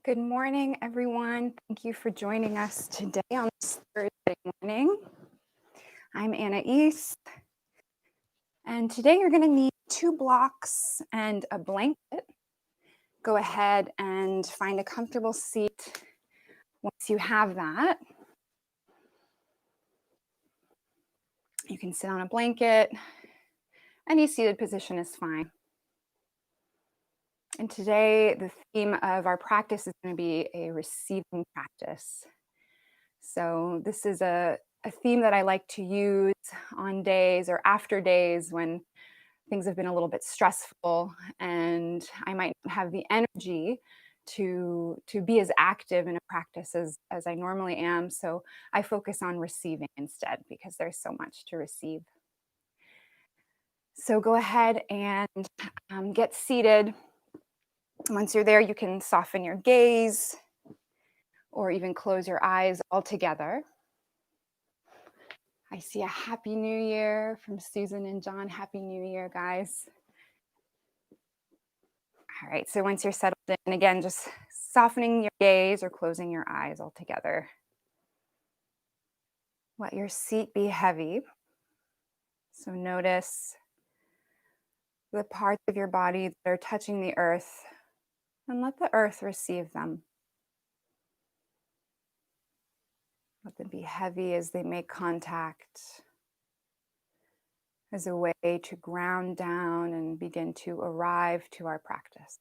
Good morning, everyone. Thank you for joining us today on this Thursday morning. I'm Anaïs, and today you're going to need 2 blocks and a blanket. Go ahead and find a comfortable seat once you have that. You can sit on a blanket. Any seated position is fine. And today, the theme of our practice is going to be a receiving practice. So this is a theme that I like to use on days or after days when things have been a little bit stressful and I might not have the energy to be as active in a practice as I normally am. So I focus on receiving instead because there's so much to receive. So go ahead and get seated. Once you're there, you can soften your gaze or even close your eyes altogether. I see a Happy New Year from Susan and John. Happy New Year, guys. All right, so once you're settled in, again, just softening your gaze or closing your eyes altogether. Let your seat be heavy. So notice the parts of your body that are touching the earth and let the earth receive them. Let them be heavy as they make contact, as a way to ground down and begin to arrive to our practice.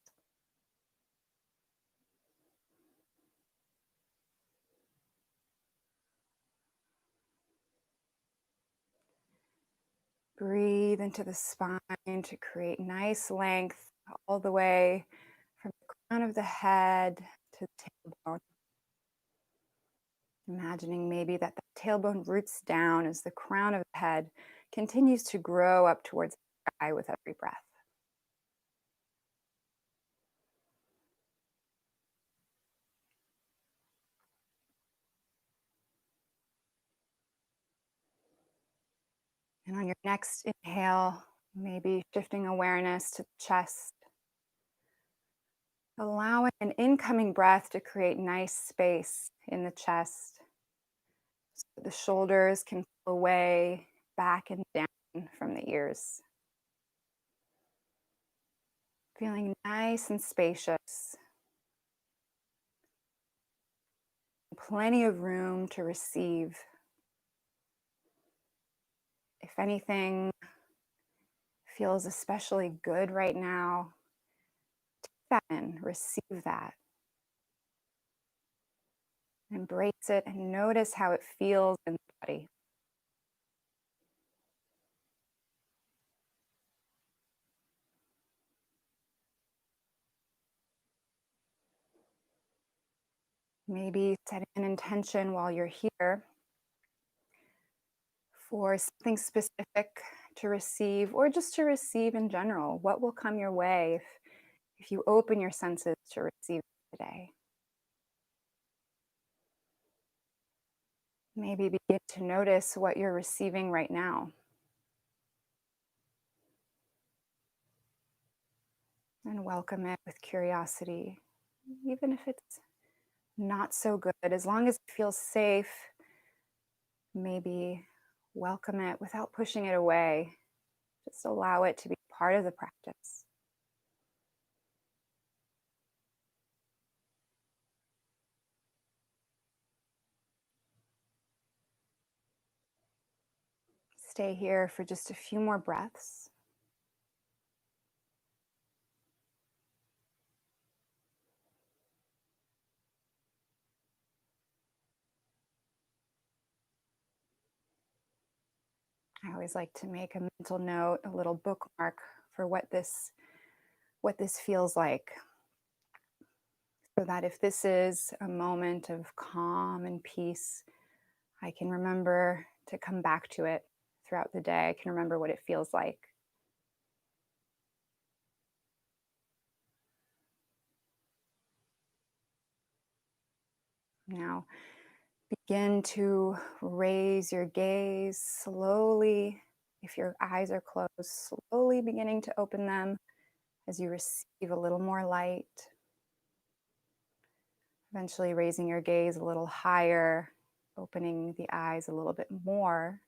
Breathe into the spine to create nice length all the way from the crown of the head to the tailbone. Imagining maybe that the tailbone roots down as the crown of the head continues to grow up towards the sky with every breath. And on your next inhale, maybe shifting awareness to the chest. Allowing an incoming breath to create nice space in the chest. So that the shoulders can pull away, back and down from the ears. Feeling nice and spacious. Plenty of room to receive. If anything feels especially good right now, take that in, receive that. Embrace it and notice how it feels in the body. Maybe setting an intention while you're here for something specific to receive, or just to receive in general. What will come your way if you open your senses to receive today? Maybe begin to notice what you're receiving right now. And welcome it with curiosity, even if it's not so good. As long as it feels safe, maybe welcome it without pushing it away. Just allow it to be part of the practice. Stay here for just a few more breaths. I always like to make a mental note, a little bookmark for what this feels like. So that if this is a moment of calm and peace, I can remember to come back to it throughout the day. I can remember what it feels like. Now, begin to raise your gaze slowly, If your eyes are closed, slowly beginning to open them as you receive a little more light. Eventually raising your gaze a little higher, opening the eyes a little bit more.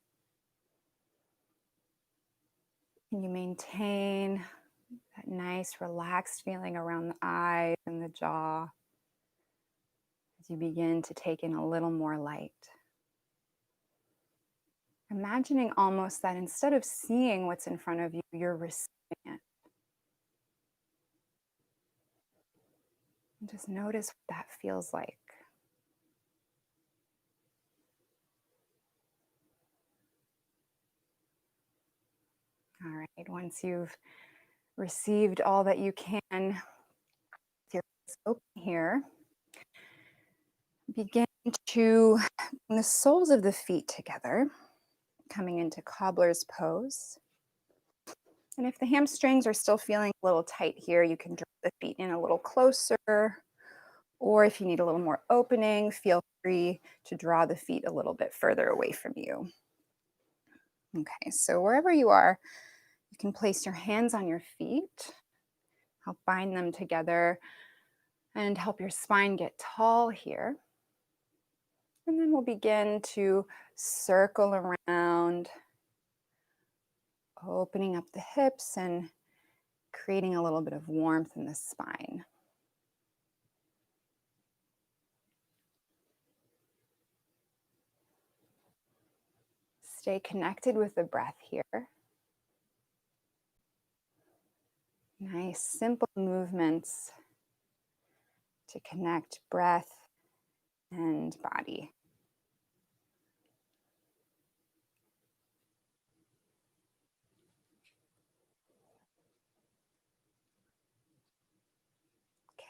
And you maintain that nice relaxed feeling around the eyes and the jaw as you begin to take in a little more light. Imagining almost that instead of seeing what's in front of you, you're receiving it. And just notice what that feels like. All right, once you've received all that you can, with your eyes open here, begin to bring the soles of the feet together, coming into Cobbler's pose. And if the hamstrings are still feeling a little tight here, you can draw the feet in a little closer. Or if you need a little more opening, feel free to draw the feet a little bit further away from you. Okay, so wherever you are, you can place your hands on your feet, help bind them together, and help your spine get tall here. And then we'll begin to circle around, opening up the hips and creating a little bit of warmth in the spine. Stay connected with the breath here. Nice, simple movements to connect breath and body.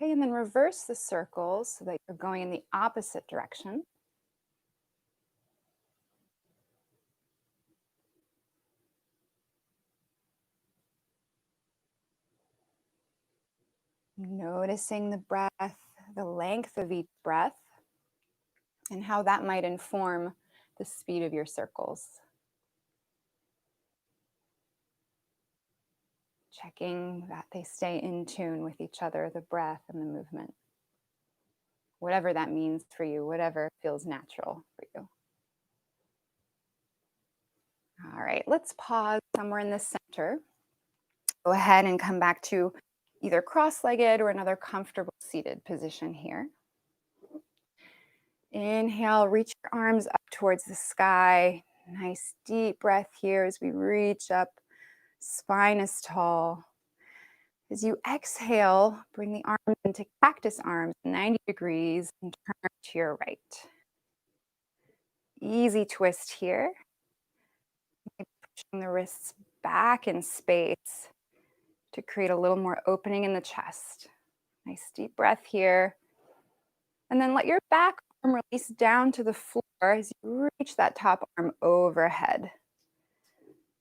Okay, and then reverse the circles so that you're going in the opposite direction. Noticing the breath, the length of each breath, and how that might inform the speed of your circles. Checking that they stay in tune with each other, the breath and the movement. Whatever that means for you, whatever feels natural for you. All right, let's pause somewhere in the center. Go ahead and come back to either cross-legged or another comfortable seated position here. Inhale, reach your arms up towards the sky. Nice deep breath here as we reach up, spine is tall. As you exhale, bring the arms into cactus arms, 90 degrees, and turn to your right. Easy twist here. Pushing the wrists back in space to create a little more opening in the chest. Nice deep breath here. And then let your back arm release down to the floor as you reach that top arm overhead.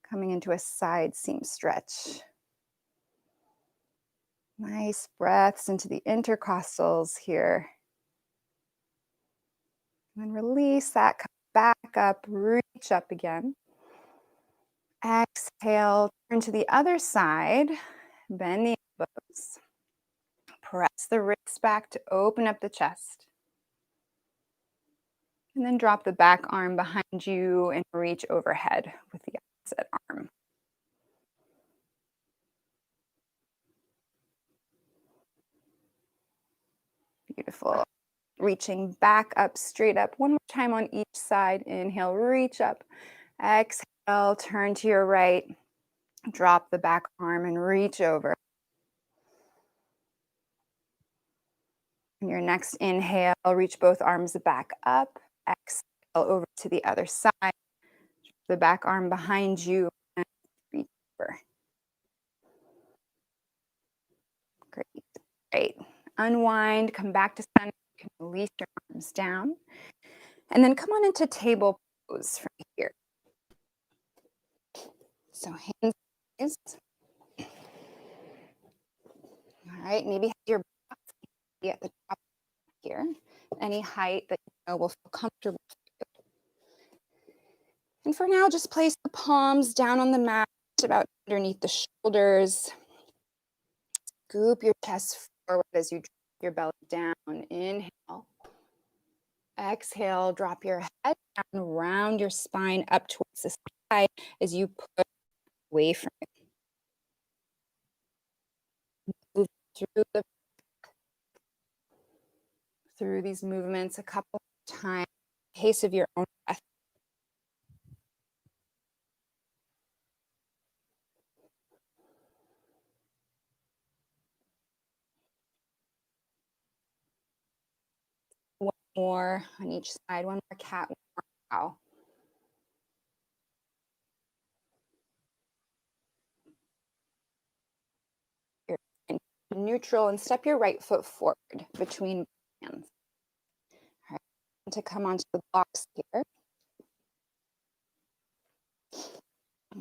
Coming into a side seam stretch. Nice breaths into the intercostals here. And then release that, come back up, reach up again. Exhale, turn to the other side, bend the elbows. Press the wrists back to open up the chest. And then drop the back arm behind you and reach overhead with the opposite arm. Beautiful. Reaching back up, straight up. One more time on each side. Inhale, reach up. Exhale, turn to your right. Drop the back arm and reach over. On your next inhale, reach both arms back up. Exhale over to the other side. The back arm behind you and reach over. Great. Great. Unwind, come back to center. You can release your arms down. And then come on into table pose from here. So hands raised. All right, maybe have your butt be at the top here. Any height that you know will feel comfortable. And for now, just place the palms down on the mat, about underneath the shoulders. Scoop your chest forward as you drop your belly down. Inhale. Exhale, drop your head down, round your spine up towards the sky as you push away from it. Move through these movements a couple of times, pace of your own breath. One more on each side, one more cat, one more cow. You're neutral and step your right foot forward between hands. All right, to come onto the blocks here.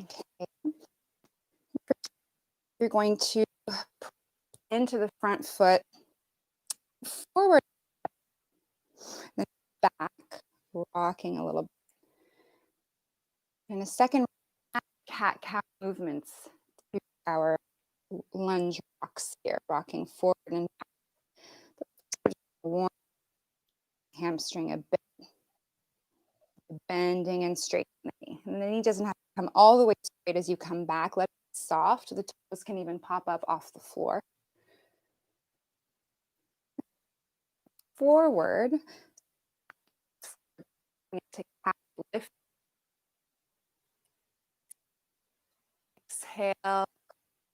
Okay. You're going to push into the front foot, forward, then back, rocking a little bit. In a second, cat-cow movements to our lunge rocks here, rocking forward and back. One hamstring a bit, bending and straightening the knee. And the knee doesn't have to come all the way straight as you come back. Let it be soft. The toes can even pop up off the floor. Forward. To cat lift. Exhale.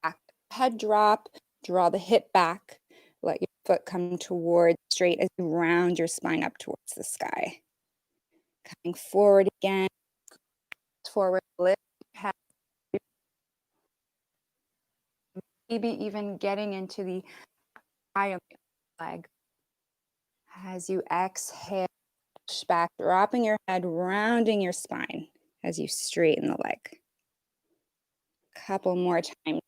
Back. Head drop. Draw the hip back. Let your foot come towards straight as you round your spine up towards the sky. Coming forward again. Forward, lift your head. Maybe even getting into the eye of the leg. As you exhale, push back, dropping your head, rounding your spine as you straighten the leg. Couple more times.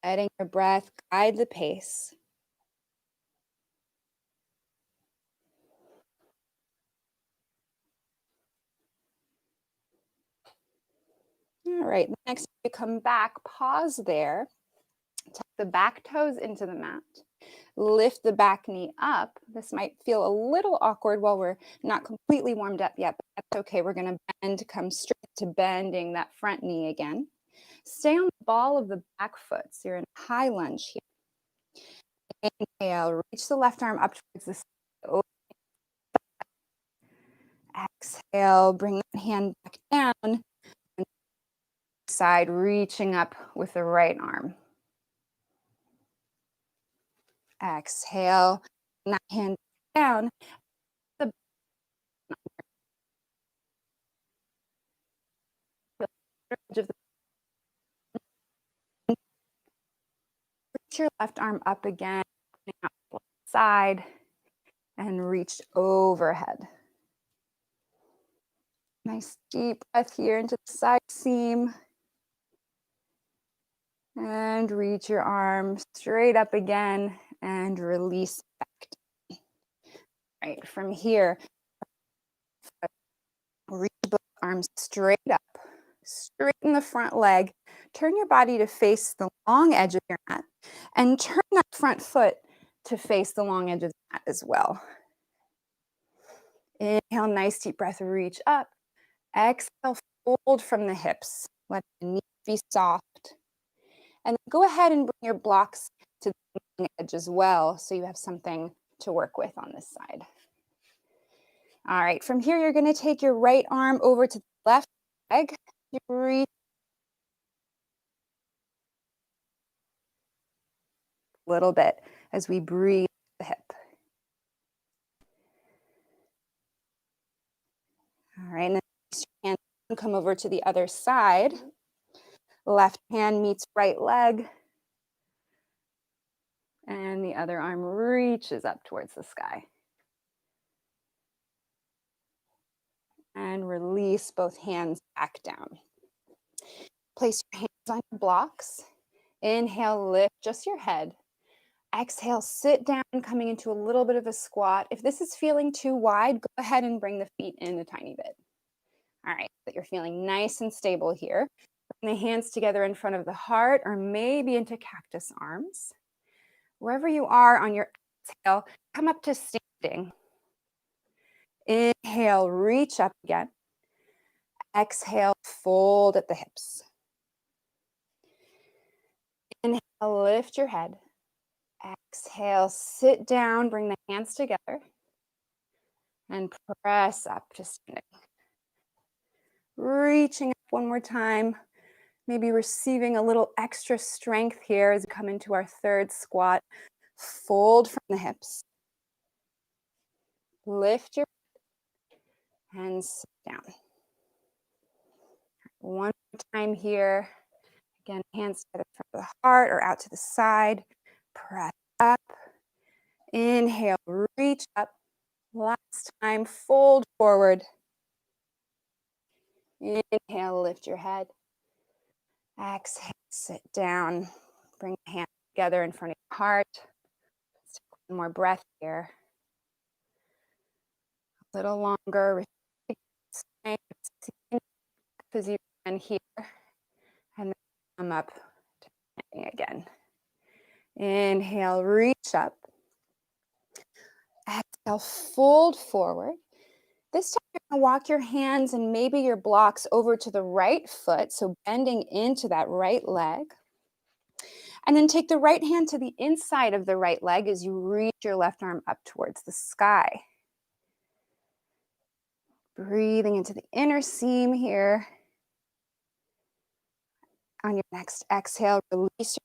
Letting your breath guide the pace. All right, next you come back, pause there. Tuck the back toes into the mat. Lift the back knee up. This might feel a little awkward while we're not completely warmed up yet, but that's okay. We're going to bend, come straight to bending that front knee again. Stay on the ball of the back foot. So you're in high lunge here. Inhale, reach the left arm up towards the side. Exhale, bring that hand back down. Side, reaching up with the right arm. Exhale, bring that hand down. Reach your left arm up again, side, and reach overhead. Nice deep breath here into the side seam. And reach your arm straight up again and release back. Right, from here, reach both arms straight up. Straighten the front leg. Turn your body to face the long edge of your mat. And turn that front foot to face the long edge of the mat as well. Inhale, nice deep breath, reach up. Exhale, fold from the hips. Let the knees be soft. And go ahead and bring your blocks to the edge as well, so you have something to work with on this side. All right, from here, you're going to take your right arm over to the left leg. You reach a little bit as we breathe the hip. All right, and then your hand come over to the other side. Left hand meets right leg. And the other arm reaches up towards the sky. And release both hands back down. Place your hands on your blocks. Inhale, lift just your head. Exhale, sit down, coming into a little bit of a squat. If this is feeling too wide, go ahead and bring the feet in a tiny bit. All right, so you're feeling nice and stable here. Bring the hands together in front of the heart or maybe into cactus arms. Wherever you are on your exhale, come up to standing. Inhale, reach up again. Exhale, fold at the hips. Inhale, lift your head. Exhale, sit down, bring the hands together. And press up to standing. Reaching up one more time. Maybe receiving a little extra strength here as we come into our third squat. Fold from the hips. Lift your and sit down. One more time here. Again, hands together in front of the heart or out to the side. Press up. Inhale, reach up. Last time, fold forward. Inhale, lift your head. Exhale, sit down. Bring the hands together in front of your heart. Let's take one more breath here. A little longer. As you can here. And then come up to standing again. Inhale, reach up. Exhale, fold forward. This time you're going to walk your hands and maybe your blocks over to the right foot, so bending into that right leg. And then take the right hand to the inside of the right leg as you reach your left arm up towards the sky. Breathing into the inner seam here. On your next exhale, release your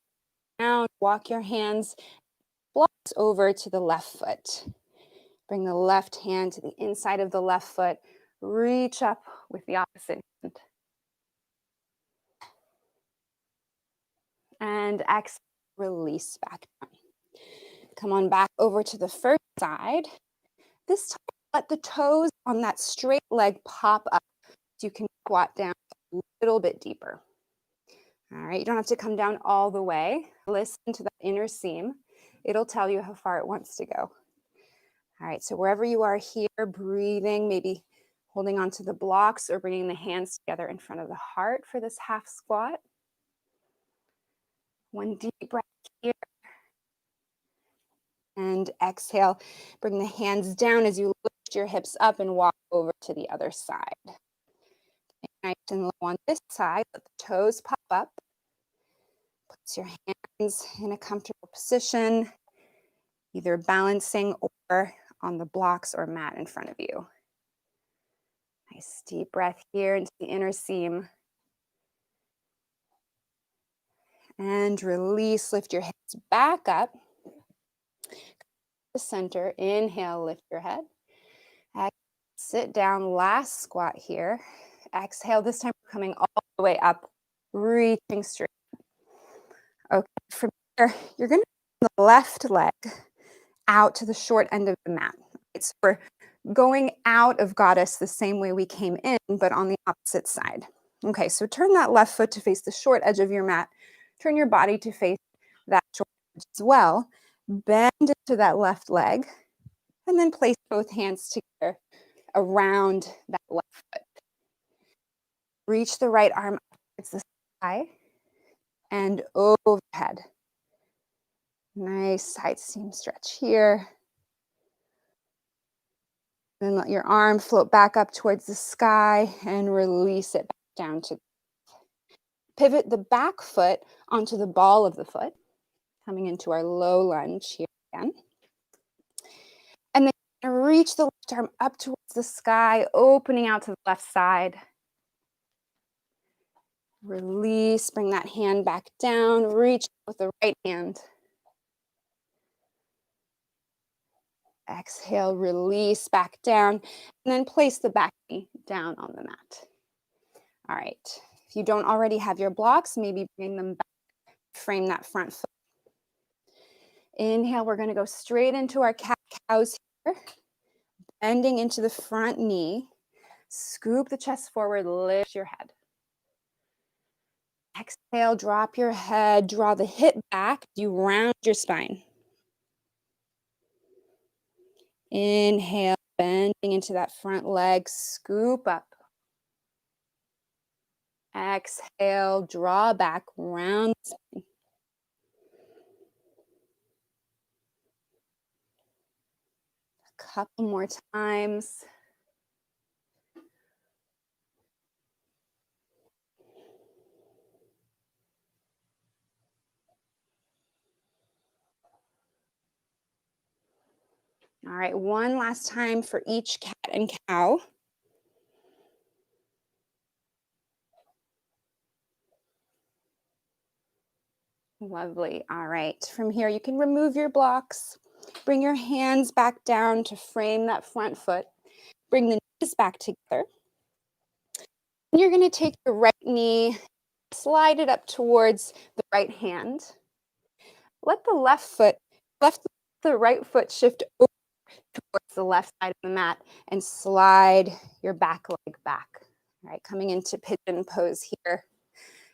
down, walk your hands, blocks over to the left foot. Bring the left hand to the inside of the left foot. Reach up with the opposite hand. And exhale, release back down. Come on back over to the first side. This time, let the toes on that straight leg pop up so you can squat down a little bit deeper. All right, you don't have to come down all the way. Listen to that inner seam. It'll tell you how far it wants to go. All right, so wherever you are here, breathing, maybe holding onto the blocks or bringing the hands together in front of the heart for this half squat. One deep breath here. And exhale, bring the hands down as you lift your hips up and walk over to the other side. Nice and low on this side, let the toes pop up. Place your hands in a comfortable position, either balancing or on the blocks or mat in front of you. Nice deep breath here into the inner seam. And release, lift your hips back up. The center, inhale, lift your head. Exhale, sit down, last squat here. Exhale, this time we're coming all the way up, reaching straight. Okay, from here, you're going to bring the left leg out to the short end of the mat. Right? So we're going out of goddess the same way we came in, but on the opposite side. Okay, so turn that left foot to face the short edge of your mat. Turn your body to face that short edge as well. Bend into that left leg, and then place both hands together around that left foot. Reach the right arm up towards the sky and overhead. Nice side seam stretch here. Then let your arm float back up towards the sky and release it back down to pivot the back foot onto the ball of the foot, coming into our low lunge here again. And then reach the left arm up towards the sky, opening out to the left side. Release, bring that hand back down, reach with the right hand. Exhale, release back down, and then place the back knee down on the mat. All right, if you don't already have your blocks, maybe bring them back, frame that front foot. Inhale, we're gonna go straight into our cat-cows here, bending into the front knee. Scoop the chest forward, lift your head. Exhale, drop your head, draw the hip back, you round your spine. Inhale, bending into that front leg, scoop up. Exhale, draw back, round the spine. A couple more times. All right, one last time for each cat and cow. Lovely. All right, from here you can remove your blocks. Bring your hands back down to frame that front foot. Bring the knees back together. And you're going to take the right knee, slide it up towards the right hand. Let the the right foot shift over towards the left side of the mat and slide your back leg back. All right, coming into pigeon pose here.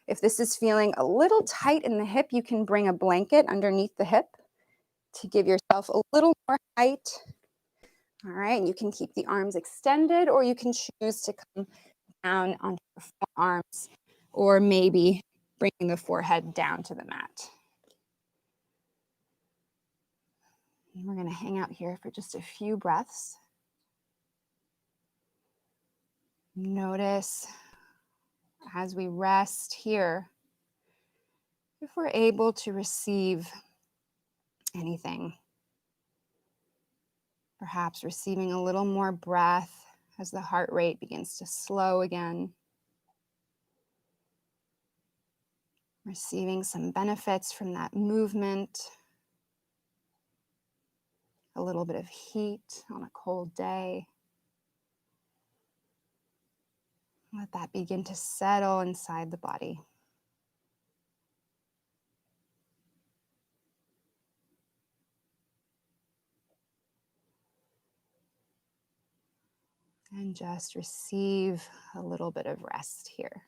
If this is feeling a little tight in the hip, you can bring a blanket underneath the hip to give yourself a little more height. All right, and you can keep the arms extended, or you can choose to come down onto your forearms, or maybe bringing the forehead down to the mat. And we're going to hang out here for just a few breaths. Notice as we rest here, if we're able to receive anything. Perhaps receiving a little more breath as the heart rate begins to slow again. Receiving some benefits from that movement. A little bit of heat on a cold day. Let that begin to settle inside the body. And just receive a little bit of rest here.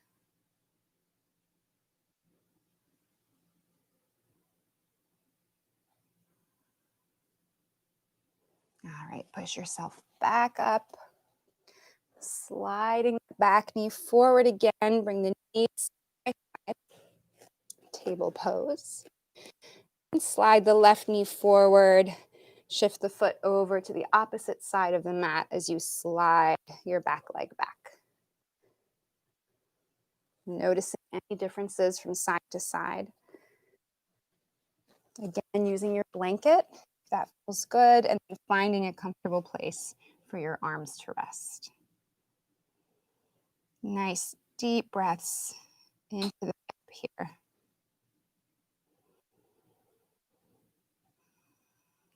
All right, push yourself back up. Sliding the back knee forward again. Bring the knees side to side. Table pose. And slide the left knee forward. Shift the foot over to the opposite side of the mat as you slide your back leg back. Noticing any differences from side to side. Again, using your blanket, if that feels good, and then finding a comfortable place for your arms to rest. Nice deep breaths into the hip here.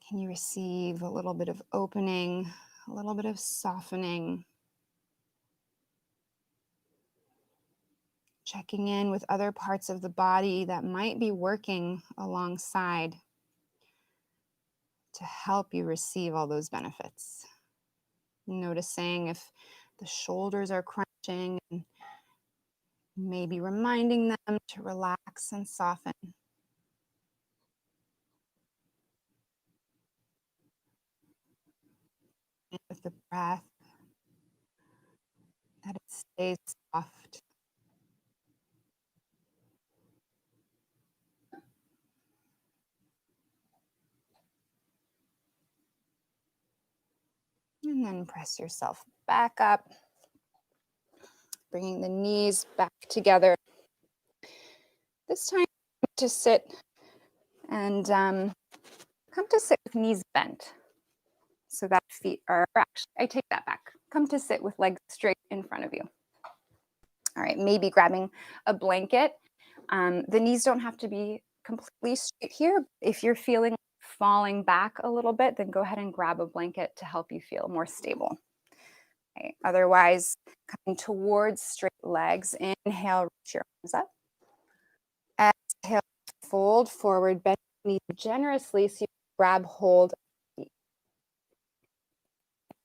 Can you receive a little bit of opening, a little bit of softening? Checking in with other parts of the body that might be working alongside to help you receive all those benefits. Noticing if the shoulders are crunching, and maybe reminding them to relax and soften. And with the breath, that it stays soft. And then press yourself back up, bringing the knees back together. This time to sit and come to sit with knees bent. So that feet are, actually, I take that back. Come to sit with legs straight in front of you. All right, maybe grabbing a blanket. The knees don't have to be completely straight here. If you're feeling falling back a little bit, then go ahead and grab a blanket to help you feel more stable. Okay. Otherwise, coming towards straight legs. Inhale, reach your arms up. Exhale, fold forward, bend the knee generously so you grab hold.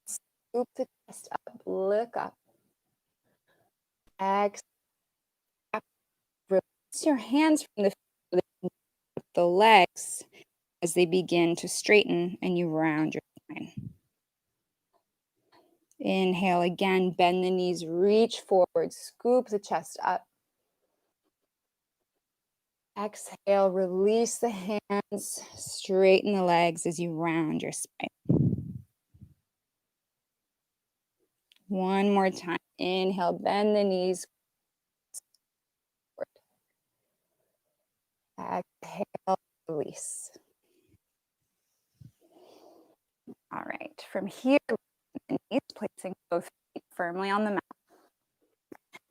Scoop the chest up, look up. Exhale. Release your hands from the legs as they begin to straighten and you round your spine. Inhale again, bend the knees, reach forward, scoop the chest up. Exhale, release the hands, straighten the legs as you round your spine. One more time. Inhale, bend the knees. Exhale, release. All right, from here, knees, placing both feet firmly on the mat.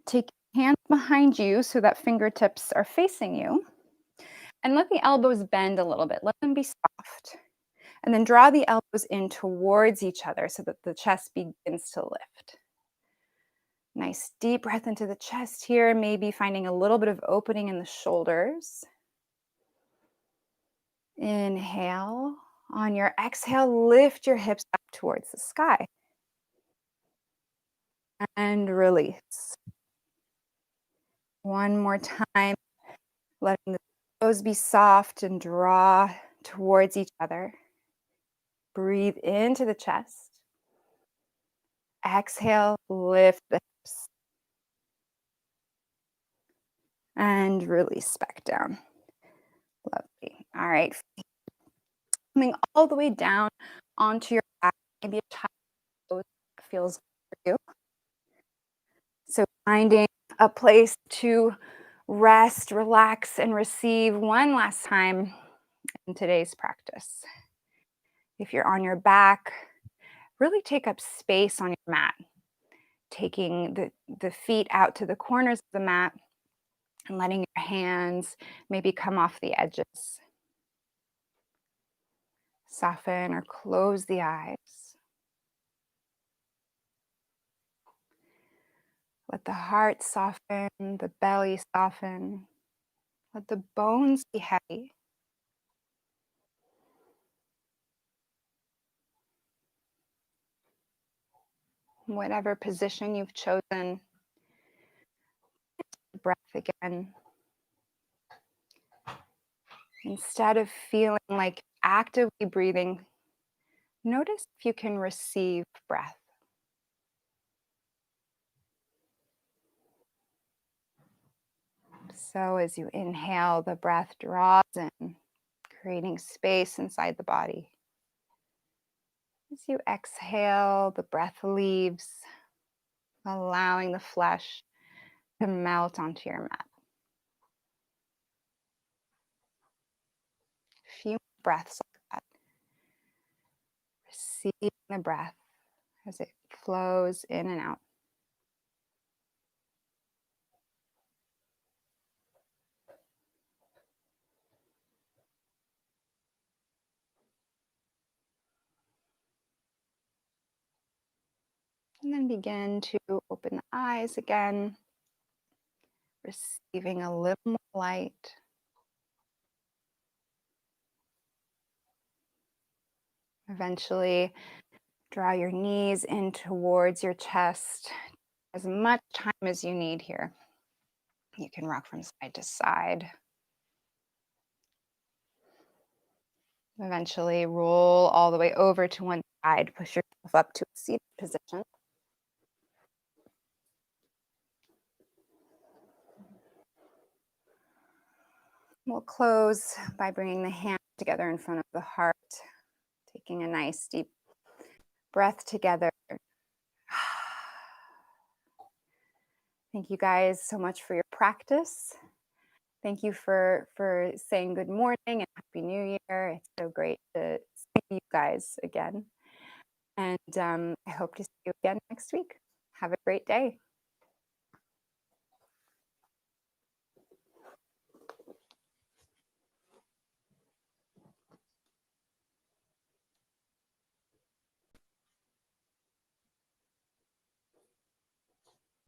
Take your hands behind you so that fingertips are facing you. And let the elbows bend a little bit. Let them be soft. And then draw the elbows in towards each other so that the chest begins to lift. Nice deep breath into the chest here, maybe finding a little bit of opening in the shoulders. Inhale. On your exhale, lift your hips up towards the sky. And release. One more time, letting the toes be soft and draw towards each other. Breathe into the chest. Exhale, lift the hips. And release back down. Lovely. All right. Coming all the way down onto your back. Maybe a tight pose feels good for you. So finding a place to rest, relax, and receive one last time in today's practice. If you're on your back, really take up space on your mat, taking the feet out to the corners of the mat and letting your hands maybe come off the edges. Soften or close the eyes. Let the heart soften, the belly soften. Let the bones be heavy. Whatever position you've chosen, breath again. Instead of feeling like actively breathing, notice if you can receive breath. So as you inhale, the breath draws in, creating space inside the body. As you exhale, the breath leaves, allowing the flesh to melt onto your mat. A few breaths like that. Receiving the breath as it flows in and out. And then begin to open the eyes again, receiving a little more light. Eventually, draw your knees in towards your chest. As much time as you need here. You can rock from side to side. Eventually, roll all the way over to one side. Push yourself up to a seated position. We'll close by bringing the hands together in front of the heart, taking a nice deep breath together. Thank you guys so much for your practice. Thank you for saying good morning and Happy New Year. It's so great to see you guys again. And I hope to see you again next week. Have a great day.